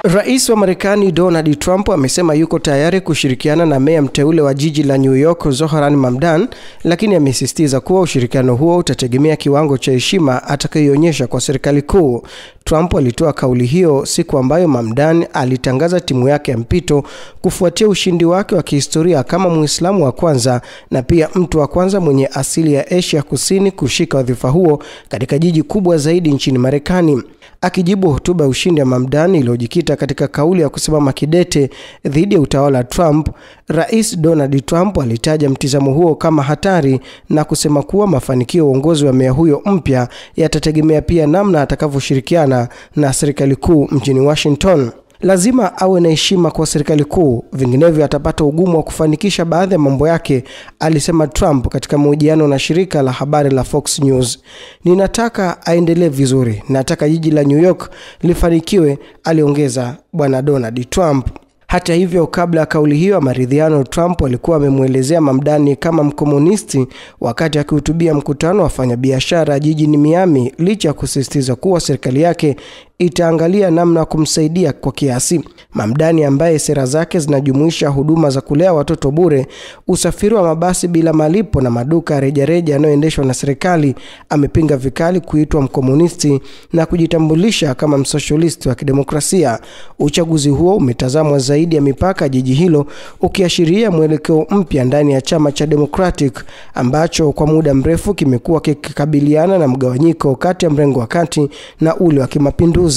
Rais wa Marekani Donald Trump amesema yuko tayari kushirikiana na meya mteule wa jiji la New York Zohran Mamdani, lakini amesisitiza kuwa ushirikiano huo utategemea kiwango cha heshima atakayoonyesha kwa serikali kuu. Trump alitoa kauli hiyo siku ambayo Mamdani alitangaza timu yake ya mpito kufuatia ushindi wake wa kihistoria kama Muislamu wa kwanza na pia mtu wa kwanza mwenye asili ya Asia Kusini kushika wadhifa huo katika jiji kubwa zaidi nchini Marekani. Akijibu hotuba ya ushindi ya Mamdani iliyojikita katika kauli ya kusimama kidete dhidi ya utawala wa Trump, Rais Donald Trump alitaja mtizamo huo kama hatari na kusema kuwa mafanikio ya uongozi wa meya huyo mpya yatategemea pia namna atakavyoshirikiana na serikali kuu mjini Washington. Lazima awe na heshima kwa serikali kuu, vinginevyo atapata ugumu wa kufanikisha baadhi ya mambo yake, alisema Trump katika mahojiano na shirika la habari la Fox News. Ninataka aendelee vizuri, nataka jiji la New York lifanikiwe, aliongeza bwana Donald Trump. Hata hivyo, kabla ya kauli hiyo ya maridhiano, Trump alikuwa amemuelezea Mamdani kama mkomunisti wakati akihutubia mkutano wa wafanyabiashara jijini Miami, licha ya kusisitiza kuwa serikali yake itaangalia namna kumsaidia kwa kiasi. Mamdani, ambaye sera zake zinajumuisha huduma za kulea watoto bure, usafiri wa mabasi bila malipo na maduka rejareja yanayoendeshwa na serikali, amepinga vikali kuitwa mkomunisti na kujitambulisha kama msocialist wa kidemokrasia. Uchaguzi huo umetazamwa zaidi ya mipaka jiji hilo, ukiashiria mwelekeo mpya ndani ya chama cha Democratic ambacho kwa muda mrefu kimekuwa kikabiliana na mgawanyiko kati ya mrengo wa kati na ule wa kimapinduzi.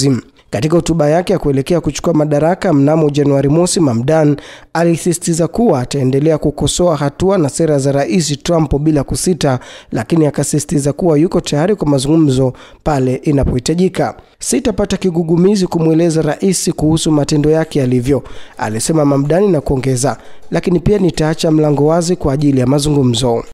Katika hotuba yake ya kuelekea kuchukua madaraka mnamo Januari mosi, Mamdani alisisitiza kuwa ataendelea kukosoa hatua na sera za Rais Trump bila kusita, lakini akasisitiza kuwa yuko tayari kwa mazungumzo pale inapohitajika. Sitapata kigugumizi kumweleza rais kuhusu matendo yake yalivyo, alisema Mamdani, na kuongeza, lakini pia nitaacha mlango wazi kwa ajili ya mazungumzo.